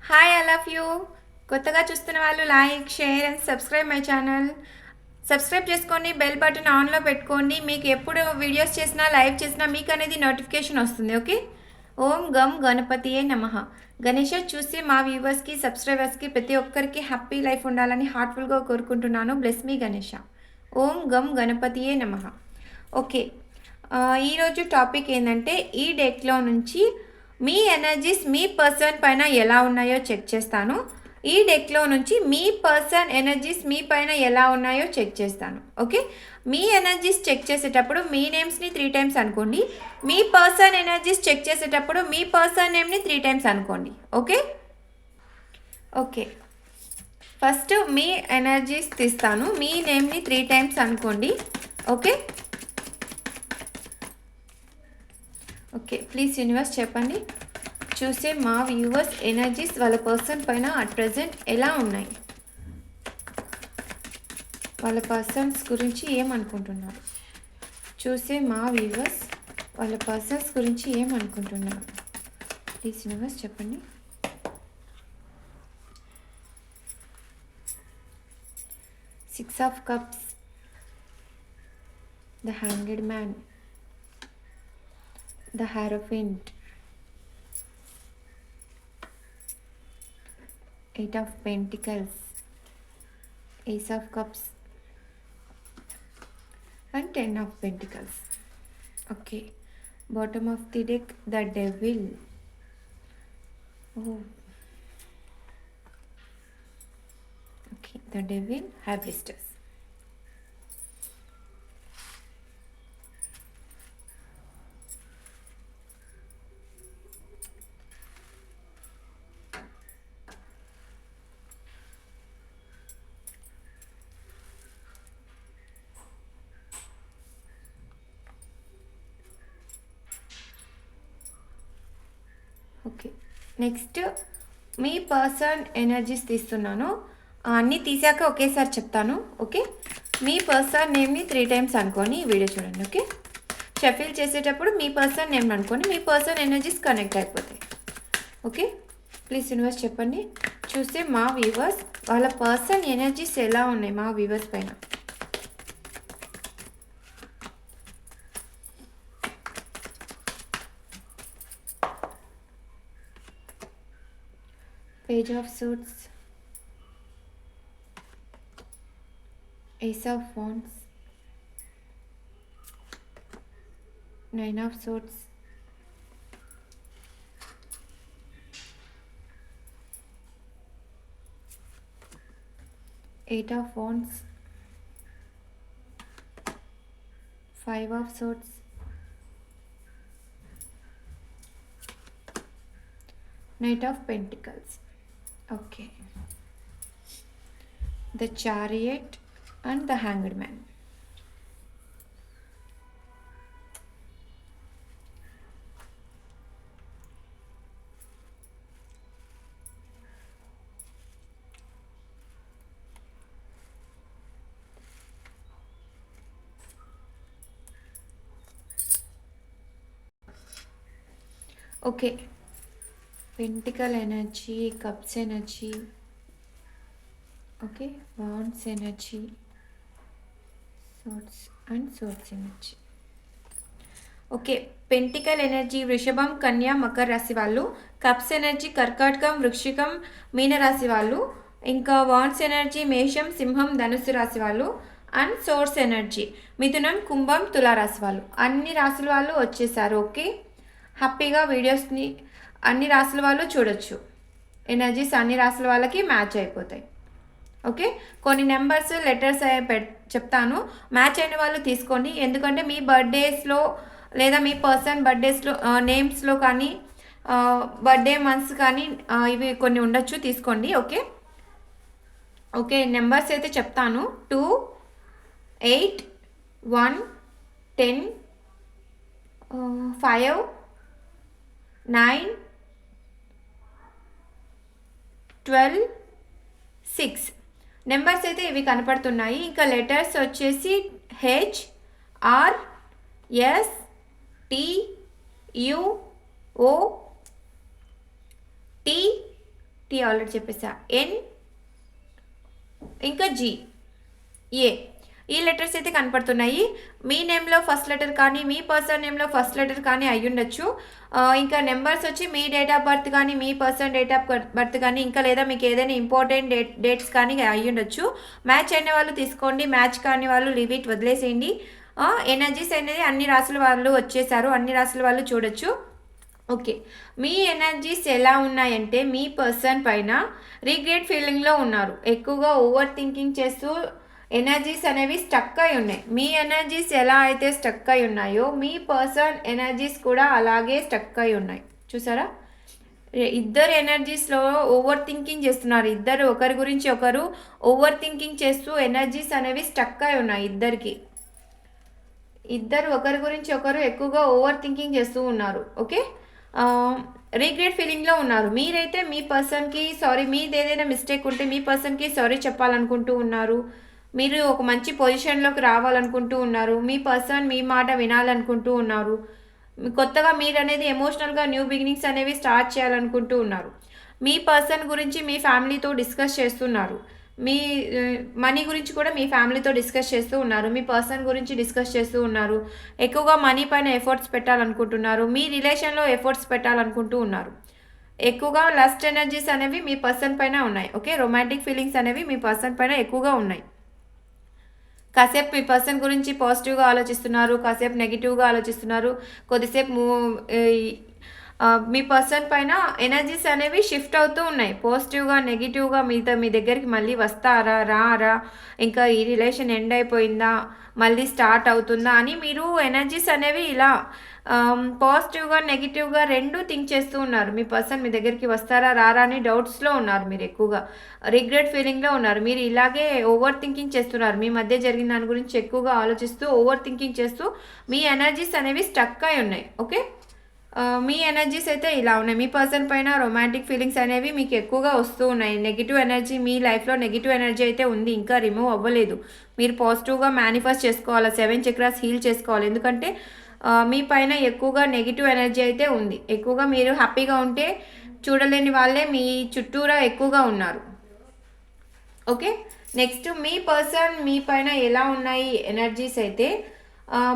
Hi I love you. కొత్తగా చూస్తున్న వాళ్ళు like share and subscribe my channel. Subscribe చేసుకోండి, బెల్ బటన్ ఆన్లో పెట్టుకోండి. మీకు ఎప్పుడు వీడియోస్ చేసినా లైవ్ చేసినా మీకు అనేది నోటిఫికేషన్ వస్తుంది. ఓకే. ఓం గం గణపతియే నమః. గణేష చూసి మా వ్యూవర్స్కి సబ్స్క్రైబర్స్కి ప్రతి ఒక్కరికి హ్యాపీ లైఫ్ ఉండాలని హార్ట్ఫుల్గా కోరుకుంటున్నాను. Bless me Ganesha. ఓం గం గణపతియే నమః. ఓకే. ఈరోజు టాపిక్ ఏంటంటే ఈ డెక్లో నుంచి మీ ఎనర్జీస్ మీ పర్సన్ పైన ఎలా ఉన్నాయో చెక్ చేస్తాను. ఈ డెక్లో నుంచి మీ పర్సన్ ఎనర్జీస్ మీ పైన ఎలా ఉన్నాయో చెక్ చేస్తాను. ఓకే. మీ ఎనర్జీస్ చెక్ చేసేటప్పుడు మీ నేమ్స్ని 3 టైమ్స్ అనుకోండి. మీ పర్సన్ ఎనర్జీస్ చెక్ చేసేటప్పుడు మీ పర్సన్ నేమ్ని 3 టైమ్స్ అనుకోండి. ఓకే. ఓకే. ఫస్ట్ మీ ఎనర్జీస్ తీస్తాను. మీ నేమ్ని 3 టైమ్స్ అనుకోండి. ఓకే. ఓకే. ప్లీజ్ యూనివర్స్ చెప్పండి. చూసే మా వ్యూవర్స్ ఎనర్జీస్ వాళ్ళ పర్సన్ పైన అట్ ప్రజెంట్ ఎలా ఉన్నాయి, వాళ్ళ పర్సన్స్ గురించి ఏమనుకుంటున్నారు. చూసే మా వ్యూవర్స్ వాళ్ళ పర్సన్స్ గురించి ఏమనుకుంటున్నారు. ప్లీజ్ యూనివర్స్ చెప్పండి. Six of cups, the hanged man, the hierophant, eight of pentacles, ace of cups and 10 of pentacles. Okay. Bottom of the deck, the devil. Oh. Okay. The devil, high priestess. Okay. Next me person energies తీస్తున్నాను. అన్నీ తీసాక ఒకేసారి చెప్తాను. Okay. మీ person నేమ్ని 3 times అనుకొని ఈ video చూడండి. Okay. Shuffle చేసేటప్పుడు మీ person name అనుకొని మీ పర్సన్ ఎనర్జీస్ కనెక్ట్ అయిపోతాయి. ఓకే. ప్లీజ్ యూనివర్స్ చెప్పండి. చూస్తే మా వ్యూవర్స్ వాళ్ళ పర్సన్ ఎనర్జీస్ ఎలా ఉన్నాయి మా వ్యూవర్స్ పైన. Page of Swords, Ace of Wands, Nine of Swords, Eight of Wands, Five of Swords, Knight of Pentacles. Okay. The Chariot and the Hanged Man. Okay. Pentacle energy, Cups energy. Okay. Wands energy, Swords and Swords energy. Okay. Pentacle energy వృషభం, కన్య, మకర రాశి వాళ్ళు. Cups energy కర్కాటకం, వృశ్చికం, మీనరాశి వాళ్ళు. ఇంకా wands energy మేషం, సింహం, ధనుస్సు రాశి వాళ్ళు. అండ్ సోర్స్ ఎనర్జీ మిథునం, కుంభం, తులారాశి వాళ్ళు. అన్ని రాశుల వాళ్ళు వచ్చేసారు. ఓకే. హ్యాపీగా వీడియోస్ని అన్ని రాశుల వాళ్ళు చూడొచ్చు. ఎనర్జీస్ అన్ని రాశుల వాళ్ళకి మ్యాచ్ అయిపోతాయి. ఓకే. కొన్ని నెంబర్స్ లెటర్స్ చెప్తాను, మ్యాచ్ అయిన వాళ్ళు తీసుకోండి. ఎందుకంటే మీ బర్త్డేస్లో లేదా మీ పర్సన్ బర్త్డేస్లో నేమ్స్లో కానీ బర్త్డే మంత్స్ కానీ ఇవి కొన్ని ఉండొచ్చు, తీసుకోండి. ఓకే. ఓకే. నెంబర్స్ అయితే చెప్తాను. 2, 8, 1, 10, 5, 9, 12, 6 నెంబర్స్ అయితే ఇవి కనపడుతున్నాయి. ఇంకా లెటర్స్ వచ్చేసి H, R, S, T, U, O, T, T already చెప్పేసా. ఎన్, ఇంకా జీ, ఏ, ఈ లెటర్స్ అయితే కనపడుతున్నాయి. మీ నేమ్లో ఫస్ట్ లెటర్ కానీ మీ పర్సన్ నేమ్లో ఫస్ట్ లెటర్ కానీ అయ్యుండొచ్చు. ఇంకా నెంబర్స్ వచ్చి మీ డేట్ ఆఫ్ బర్త్ కానీ మీ పర్సన్ డేట్ ఆఫ్ బర్త్ కానీ ఇంకా లేదా మీకు ఏదైనా ఇంపార్టెంట్ డేట్స్ కానీ అయ్యుండొచ్చు. మ్యాచ్ అయిన వాళ్ళు తీసుకోండి, మ్యాచ్ కాని వాళ్ళు లీవ్ ఇట్, వదిలేసేయండి. ఎనర్జీస్ అనేది అన్ని రాసుల వాళ్ళు వచ్చేసారు, అన్ని రాసుల వాళ్ళు చూడొచ్చు. ఓకే, మీ ఎనర్జీస్ ఎలా ఉన్నాయంటే మీ పర్సన్ పైన రిగ్రెట్ ఫీలింగ్లో ఉన్నారు. ఎక్కువగా ఓవర్ థింకింగ్ చేస్తూ ఎనర్జీస్ అనేవి స్టక్ అయి ఉన్నాయి. మీ ఎనర్జీస్ ఎలా అయితే స్టక్ అయి ఉన్నాయో మీ పర్సన్ ఎనర్జీస్ కూడా అలాగే స్టక్ అయి ఉన్నాయి. చూసారా, ఇద్దరు ఎనర్జీస్లో ఓవర్ థింకింగ్ చేస్తున్నారు. ఇద్దరు ఒకరి గురించి ఒకరు ఓవర్ థింకింగ్ చేస్తూ ఎనర్జీస్ అనేవి స్టక్ అయి ఉన్నాయి. ఇద్దరు ఒకరి గురించి ఒకరు ఎక్కువగా ఓవర్ థింకింగ్ చేస్తూ ఉన్నారు. ఓకే, రిగ్రెట్ ఫీలింగ్లో ఉన్నారు. మీరైతే మీ పర్సన్కి సారీ, మీది ఏదైనా మిస్టేక్ ఉంటే మీ పర్సన్కి సారీ చెప్పాలనుకుంటూ ఉన్నారు. మీరు ఒక మంచి పొజిషన్లోకి రావాలనుకుంటూ ఉన్నారు. మీ పర్సన్ మీ మాట వినాలనుకుంటూ ఉన్నారు. కొత్తగా మీరు అనేది ఎమోషనల్గా న్యూ బిగినింగ్స్ అనేవి స్టార్ట్ చేయాలనుకుంటూ ఉన్నారు. మీ పర్సన్ గురించి మీ ఫ్యామిలీతో డిస్కస్ చేస్తున్నారు. మీ మనీ గురించి కూడా మీ ఫ్యామిలీతో డిస్కస్ చేస్తూ ఉన్నారు. మీ పర్సన్ గురించి డిస్కస్ చేస్తూ ఉన్నారు. ఎక్కువగా మనీ పైన ఎఫర్ట్స్ పెట్టాలనుకుంటున్నారు. మీ రిలేషన్లో ఎఫర్ట్స్ పెట్టాలనుకుంటూ ఉన్నారు. ఎక్కువగా లస్ట్ ఎనర్జీస్ అనేవి మీ పర్సన్ పైన ఉన్నాయి. ఓకే, రొమాంటిక్ ఫీలింగ్స్ అనేవి మీ పర్సన్ పైన ఎక్కువగా ఉన్నాయి. కాసేపు మీ పర్సన్ గురించి పాజిటివ్గా ఆలోచిస్తున్నారు, కాసేపు నెగిటివ్గా ఆలోచిస్తున్నారు. కొద్దిసేపు మీ పర్సన్ పైన ఎనర్జీస్ అనేవి షిఫ్ట్ అవుతూ ఉన్నాయి. పాజిటివ్గా నెగిటివ్గా మీ దగ్గరికి మళ్ళీ వస్తారా, రారా, ఇంకా ఈ రిలేషన్ ఎండ్ అయిపోయిందా, మళ్ళీ స్టార్ట్ అవుతుందా అని మీరు ఎనర్జీస్ అనేవి ఇలా పాజిటివ్గా నెగిటివ్గా రెండు థింక్ చేస్తూ ఉన్నారు. మీ పర్సన్ మీ దగ్గరికి వస్తారా రారా అని డౌట్స్లో ఉన్నారు. మీరు ఎక్కువగా రిగ్రెట్ ఫీలింగ్లో ఉన్నారు. మీరు ఇలాగే ఓవర్ థింకింగ్ చేస్తున్నారు. మీ మధ్య జరిగిన దాని గురించి ఎక్కువగా ఆలోచిస్తూ ఓవర్ థింకింగ్ చేస్తూ మీ ఎనర్జీస్ అనేవి స్టక్ అయి ఉన్నాయి. ఓకే, మీ ఎనర్జీస్ అయితే ఇలా ఉన్నాయి. మీ పర్సన్ పైన రొమాంటిక్ ఫీలింగ్స్ అనేవి మీకు ఎక్కువగా వస్తూ ఉన్నాయి. నెగిటివ్ ఎనర్జీ, మీ లైఫ్లో నెగిటివ్ ఎనర్జీ అయితే ఉంది, ఇంకా రిమూవ్ అవ్వలేదు. మీరు పాజిటివ్గా మేనిఫెస్ట్ చేసుకోవాలి, 7 చక్రాస్ హీల్ చేసుకోవాలి. ఎందుకంటే మీ పైన ఎక్కువగా నెగిటివ్ ఎనర్జీ అయితే ఉంది. ఎక్కువగా మీరు హ్యాపీగా ఉంటే చూడలేని వాళ్ళే మీ చుట్టూరా ఎక్కువగా ఉన్నారు. ఓకే, నెక్స్ట్ మీ పర్సన్ మీ పైన ఎలా ఉన్నాయి ఎనర్జీస్ అయితే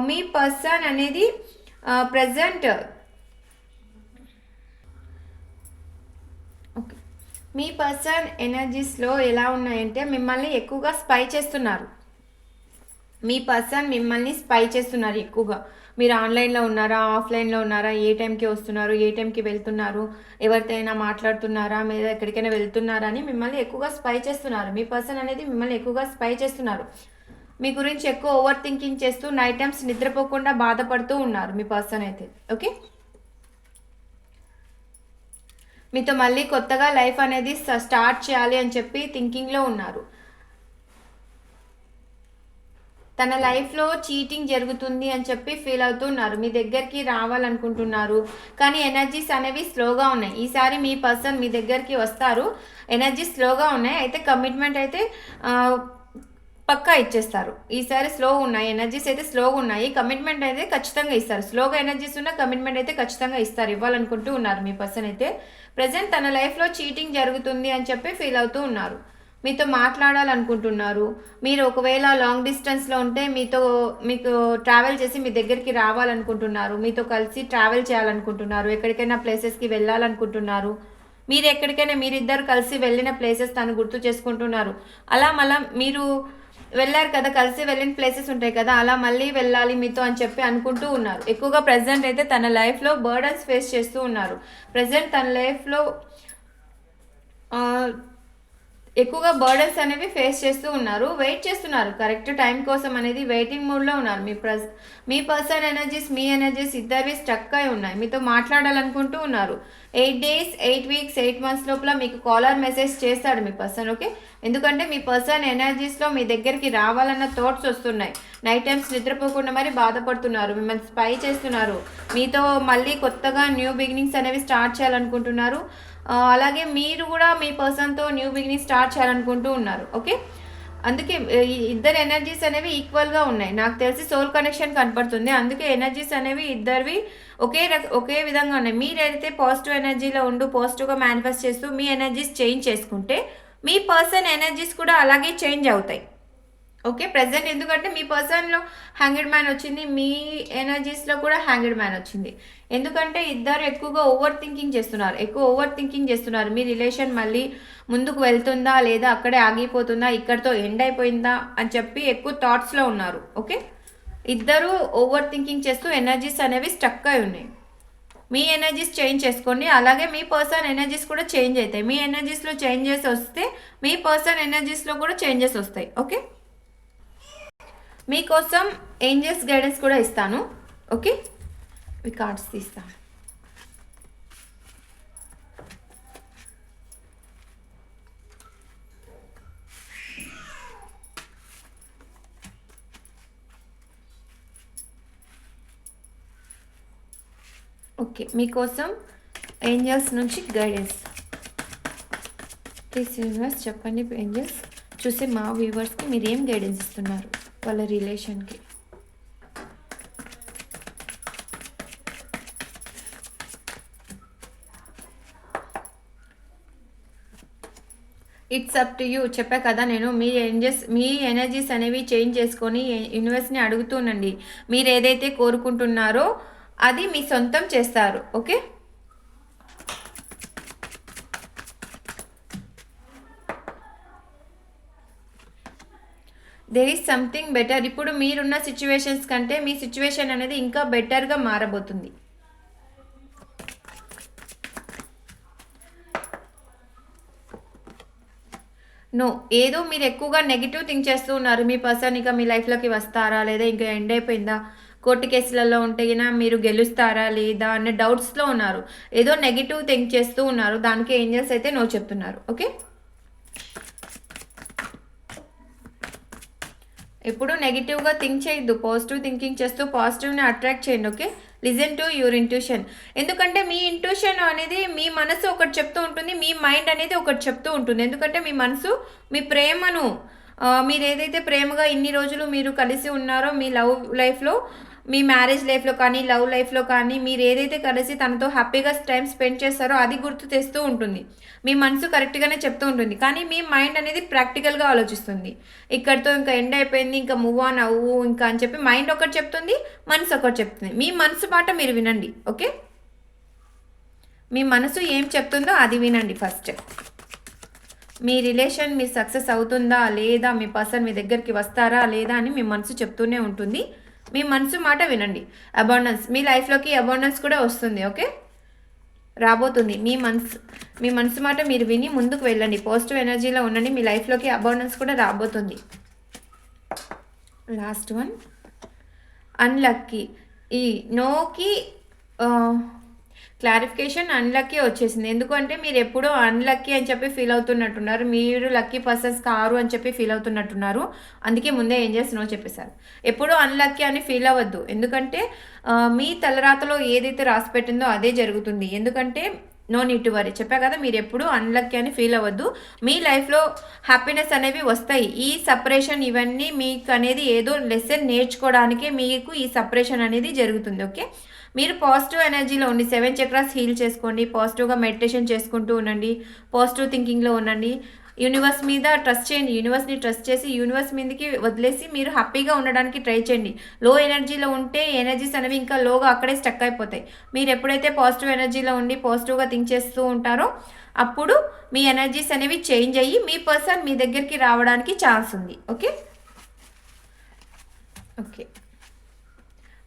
మీ పర్సన్ అనేది ప్రజెంట్ ఓకే, మీ పర్సన్ ఎనర్జీస్లో ఎలా ఉన్నాయంటే మిమ్మల్ని ఎక్కువగా స్పై చేస్తున్నారు. మీ పర్సన్ మిమ్మల్ని స్పై చేస్తున్నారు ఎక్కువగా. మీరు ఆన్లైన్లో ఉన్నారా, ఆఫ్లైన్లో ఉన్నారా, ఏ టైంకి వస్తున్నారు, ఏ టైంకి వెళ్తున్నారు, ఎవరితోనైనా మాట్లాడుతున్నారా, మీరు ఎక్కడికైనా వెళ్తున్నారా అని మిమ్మల్ని ఎక్కువగా స్పై చేస్తున్నారు. మీ పర్సన్ అనేది మిమ్మల్ని ఎక్కువగా స్పై చేస్తున్నారు. మీ గురించి ఎక్కువ ఓవర్ థింకింగ్ చేస్తూ నైట్ టైమ్స్ నిద్రపోకుండా బాధపడుతూ ఉన్నారు మీ పర్సన్ అయితే. ఓకే, మీతో మళ్ళీ కొత్తగా లైఫ్ అనేది స్టార్ట్ చేయాలి అని చెప్పి థింకింగ్లో ఉన్నారు. తన లైఫ్లో చీటింగ్ జరుగుతుంది అని చెప్పి ఫీల్ అవుతున్నారు. మీ దగ్గరికి రావాలనుకుంటున్నారు, కానీ ఎనర్జీస్ అనేవి స్లోగా ఉన్నాయి. ఈసారి మీ పర్సన్ మీ దగ్గరికి వస్తారు, ఎనర్జీ స్లోగా ఉన్నాయి. అయితే కమిట్మెంట్ అయితే పక్కా ఇచ్చేస్తారు. ఈసారి స్లో ఉన్నాయి, ఎనర్జీస్ అయితే స్లోగా ఉన్నాయి. కమిట్మెంట్ అయితే ఖచ్చితంగా ఇస్తారు. స్లోగా ఎనర్జీస్ ఉన్న కమిట్మెంట్ అయితే ఖచ్చితంగా ఇస్తారు, ఇవ్వాలనుకుంటూ ఉన్నారు మీ పర్సన్ అయితే. ప్రజెంట్ తన లైఫ్లో చీటింగ్ జరుగుతుంది అని చెప్పి ఫీల్ అవుతూ ఉన్నారు. మీతో మాట్లాడాలనుకుంటున్నారు. మీరు ఒకవేళ లాంగ్ డిస్టెన్స్లో ఉంటే మీకు ట్రావెల్ చేసి మీ దగ్గరికి రావాలనుకుంటున్నారు. మీతో కలిసి ట్రావెల్ చేయాలనుకుంటున్నారు. ఎక్కడికైనా ప్లేసెస్కి వెళ్ళాలనుకుంటున్నారు. మీరు ఎక్కడికైనా మీరిద్దరు కలిసి వెళ్ళిన ప్లేసెస్ తను గుర్తు చేసుకుంటున్నారు. అలా మళ్ళీ మీరు వెళ్ళారు కదా, కలిసి వెళ్ళిన ప్లేసెస్ ఉంటాయి కదా, అలా మళ్ళీ వెళ్ళాలి మీతో అని చెప్పి అనుకుంటూ ఉన్నారు. ఎక్కువగా ప్రజెంట్ అయితే తన లైఫ్లో బర్డన్స్ ఫేస్ చేస్తూ ఉన్నారు. ప్రజెంట్ తన లైఫ్లో ఎక్కువగా బర్డన్స్ అనేవి ఫేస్ చేస్తూ ఉన్నారు. వెయిట్ చేస్తున్నారు కరెక్ట్ టైం కోసం అనేది వెయిటింగ్ మూడ్లో ఉన్నారు. మీ పర్సన్ ఎనర్జీస్ మీ ఎనర్జీస్ ఇద్దరివి స్టక్ అయి ఉన్నాయి. మీతో మాట్లాడాలనుకుంటూ ఉన్నారు. 8 days 8 weeks 8 months లోపల మీకు కాలర్ మెసేజ్ చేస్తాడు మీ పర్సన్. ఓకే, ఎందుకంటే మీ పర్సన్ ఎనర్జీస్లో మీ దగ్గరికి రావాలన్న థాట్స్ వస్తున్నాయి. నైట్ టైమ్స్ నిద్రపోకుండా మరి బాధపడుతున్నారు, మిమ్మల్ని స్పై చేస్తున్నారు. మీతో మళ్ళీ కొత్తగా న్యూ బిగినింగ్స్ అనేవి స్టార్ట్ చేయాలనుకుంటున్నారు. అలాగే మీరు కూడా మీ పర్సన్తో న్యూ బిగినింగ్ స్టార్ట్ చేయాలనుకుంటూ ఉన్నారు. ఓకే, అందుకే ఈ ఇద్దరు ఎనర్జీస్ అనేవి ఈక్వల్గా ఉన్నాయి. నాకు తెలిసి సోల్ కనెక్షన్ కనపడుతుంది. అందుకే ఎనర్జీస్ అనేవి ఇద్దరివి ఒకే విధంగా ఉన్నాయి. మీరైతే పాజిటివ్ ఎనర్జీలో ఉండు పాజిటివ్గా మేనిఫెస్ట్ చేస్తూ మీ ఎనర్జీస్ చేంజ్ చేసుకుంటే మీ పర్సన్ ఎనర్జీస్ కూడా అలాగే చేంజ్ అవుతాయి. ఓకే, ప్రెసెంట్ ఎందుకంటే మీ పర్సన్లో హ్యాంగెడ్ మ్యాన్ వచ్చింది, మీ ఎనర్జీస్లో కూడా హ్యాంగెడ్ మ్యాన్ వచ్చింది. ఎందుకంటే ఇద్దరు ఎక్కువ ఓవర్ థింకింగ్ చేస్తున్నారు. మీ రిలేషన్ మళ్ళీ ముందుకు వెళ్తుందా లేదా అక్కడే ఆగిపోతుందా, ఇక్కడితో ఎండ్ అయిపోయిందా అని చెప్పి ఎక్కువ థాట్స్లో ఉన్నారు. ఓకే, ఇద్దరు ఓవర్ థింకింగ్ చేస్తూ ఎనర్జీస్ అనేవి స్టక్ అయి ఉన్నాయి. మీ ఎనర్జీస్ చేంజ్ చేసుకోండి, అలాగే మీ పర్సన్ ఎనర్జీస్ కూడా చేంజ్ అవుతాయి. మీ ఎనర్జీస్లో చేంజెస్ వస్తే మీ పర్సన్ ఎనర్జీస్లో కూడా చేంజెస్ వస్తాయి. ఓకే, మీకోసం ఏంజల్స్ గైడెన్స్ కూడా ఇస్తాను. ఓకే, ఈ కార్డ్స్ తీస్తాను. ఓకే, మీకోసం ఏంజల్స్ నుంచి గైడెన్స్. ప్లీజ్ యూనివర్స్ చెప్పండి ఏంజల్స్, చూసి మా వ్యూవర్స్కి మీరు ఏం గైడెన్స్ ఇస్తున్నారు వాళ్ళ రిలేషన్కి. It's up to you. చెప్పా కదా నేను, మీ ఎనర్జీస్ అనేవి చేంజ్ చేసుకొని యూనివర్స్ని అడుగుతూనండి. మీరు ఏదైతే కోరుకుంటున్నారో అది మీ సొంతం చేస్తారు. Okay, there is something better. ఇప్పుడు మీరున్న సిచ్యువేషన్స్ కంటే మీ సిచ్యువేషన్ అనేది ఇంకా బెటర్గా మారబోతుంది. నో, ఏదో మీరు ఎక్కువగా నెగిటివ్ థింక్ చేస్తూ ఉన్నారు. మీ పర్సన్ ఇక మీ లైఫ్లోకి వస్తారా లేదా ఇంకా ఎండ్ అయిపోయిందా, కోర్టు కేసులలో ఉంటే మీరు గెలుస్తారా లేదా అనే డౌట్స్లో ఉన్నారు. ఏదో నెగిటివ్ థింక్ చేస్తూ ఉన్నారు. దానికి ఏంజల్స్ అయితే నో చెప్తున్నారు. ఓకే, ఎప్పుడు నెగిటివ్గా థింక్ చేయొద్దు, పాజిటివ్ థింకింగ్ చేస్తూ పాజిటివ్ని అట్రాక్ట్ చేయండి. Okay, listen to your intuition. ఎందుకంటే మీ ఇంట్యూషన్ అనేది మీ మనసు ఒకటి చెప్తూ ఉంటుంది, మీ మైండ్ అనేది ఒకటి చెప్తూ ఉంటుంది. ఎందుకంటే మీ మనసు మీ ప్రేమను మీరు ఏదైతే ప్రేమగా ఇన్ని రోజులు మీరు కలిసి ఉన్నారో మీ లవ్ లైఫ్లో, మీ మ్యారేజ్ లైఫ్లో కానీ లవ్ లైఫ్లో కానీ మీరు ఏదైతే కలిసి తనతో హ్యాపీగా టైం స్పెండ్ చేస్తారో అది గుర్తు తెస్తూ ఉంటుంది. మీ మనసు కరెక్ట్గానే చెప్తూ ఉంటుంది, కానీ మీ మైండ్ అనేది ప్రాక్టికల్గా ఆలోచిస్తుంది. ఇక్కడితో ఇంకా ఎండ్ అయిపోయింది, ఇంకా మూవ్ ఆన్ అవ్వు ఇంకా అని చెప్పి మైండ్ ఒకటి చెప్తుంది, మనసు ఒకటి చెప్తుంది. మీ మనసు మాట మీరు వినండి. ఓకే, మీ మనసు ఏం చెప్తుందో అది వినండి ఫస్ట్. మీ రిలేషన్ మీ సక్సెస్ అవుతుందా లేదా, మీ పర్సన్ మీ దగ్గరికి వస్తారా లేదా అని మీ మనసు చెప్తూనే ఉంటుంది. మీ మనసు మాట వినండి. అబాండెన్స్, మీ లైఫ్లోకి అబాండెన్స్ కూడా వస్తుంది. ఓకే, రాబోతుంది. మీ మనసు మాట మీరు విని ముందుకు వెళ్ళండి, పాజిటివ్ ఎనర్జీలో ఉండండి. మీ లైఫ్లోకి అబాండెన్స్ కూడా రాబోతుంది. Last one, unlucky. ఈ నోకి క్లారిఫికేషన్ అన్లక్కీ వచ్చేసింది. ఎందుకంటే మీరు ఎప్పుడూ అన్లక్కీ అని చెప్పి ఫీల్ అవుతున్నట్టున్నారు, మీరు లక్కీ పర్సన్స్ కారు అని చెప్పి ఫీల్ అవుతున్నట్టున్నారు. అందుకే ముందే ఏం నో చెప్పేశారు. ఎప్పుడూ అన్లక్కీ అని ఫీల్ అవ్వద్దు, ఎందుకంటే మీ తలరాతలో ఏదైతే రాసి పెట్టిందో అదే జరుగుతుంది. ఎందుకంటే నో నీడ్ టు వరీ. చెప్పా కదా, మీరు ఎప్పుడు అన్లక్కీ అని ఫీల్ అవ్వద్దు. మీ లైఫ్లో హ్యాపీనెస్ అనేవి వస్తాయి. ఈ సపరేషన్ ఇవన్నీ మీకు అనేది ఏదో లెసన్ నేర్చుకోవడానికే మీకు ఈ సపరేషన్ అనేది జరుగుతుంది. ఓకే, మీరు పాజిటివ్ ఎనర్జీలో ఉండి 7 చక్రాస్ హీల్ చేసుకోండి, పాజిటివ్గా మెడిటేషన్ చేసుకుంటూ ఉండండి, పాజిటివ్ థింకింగ్లో ఉండండి. యూనివర్స్ మీద ట్రస్ట్ చేయండి, యూనివర్స్ని ట్రస్ట్ చేసి యూనివర్స్ మీదకి వదిలేసి మీరు హ్యాపీగా ఉండడానికి ట్రై చేయండి. లో ఎనర్జీలో ఉంటే ఎనర్జీస్ అనేవి ఇంకా లోగా అక్కడే స్టక్ అయిపోతాయి. మీరు ఎప్పుడైతే పాజిటివ్ ఎనర్జీలో ఉండి పాజిటివ్గా థింక్ చేస్తూ ఉంటారో అప్పుడు మీ ఎనర్జీస్ అనేవి చేంజ్ అయ్యి మీ పర్సన్ మీ దగ్గరికి రావడానికి ఛాన్స్ ఉంది. ఓకే, ఓకే,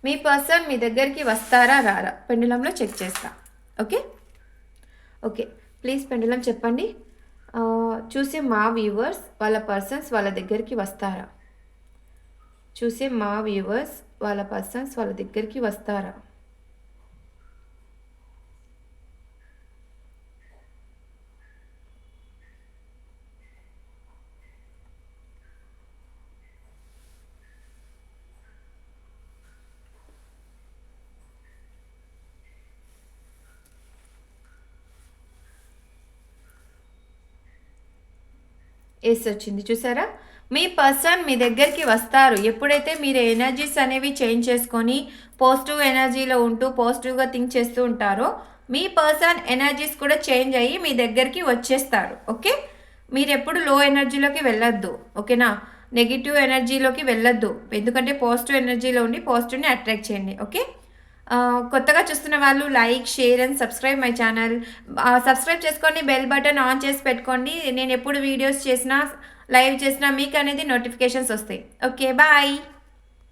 మీ పర్సన్ మీ దగ్గరికి వస్తారా రారా పెండులంలో చెక్ చేస్తా. ఓకే, ఓకే, ప్లీజ్ పెండులం చెప్పండి. చూసే మా వ్యూవర్స్ వాళ్ళ పర్సన్స్ వాళ్ళ దగ్గరికి వస్తారా? చూసే మా వ్యూవర్స్ వాళ్ళ పర్సన్స్ వాళ్ళ దగ్గరికి వస్తారా? ఎస్ వచ్చింది, చూసారా? మీ పర్సన్ మీ దగ్గరికి వస్తారు. ఎప్పుడైతే మీరు ఎనర్జీస్ అనేవి చేంజ్ చేసుకొని పాజిటివ్ ఎనర్జీలో ఉంటూ పాజిటివ్‌గా థింక్ చేస్తూ ఉంటారో, మీ పర్సన్ ఎనర్జీస్ కూడా చేంజ్ అయ్యి మీ దగ్గరికి వచ్చేస్తారు. ఓకే. మీరెప్పుడు లో ఎనర్జీలోకి వెళ్ళొద్దు. ఓకేనా. నెగెటివ్ ఎనర్జీలోకి వెళ్ళొద్దు. ఎందుకంటే పాజిటివ్ ఎనర్జీలో ఉండి పాజిటివ్‌ని అట్రాక్ట్ చేయండి. ఓకే. కొత్తగా చూస్తున్న వాళ్ళు like, share and subscribe my channel. Subscribe చేసుకోండి. బెల్ బటన్ ఆన్ చేసి పెట్టుకోండి. నేను ఎప్పుడు వీడియోస్ చేసినా, లైవ్ చేసినా మీకనేది నోటిఫికేషన్స్ వస్తాయి. ఓకే. బాయ్.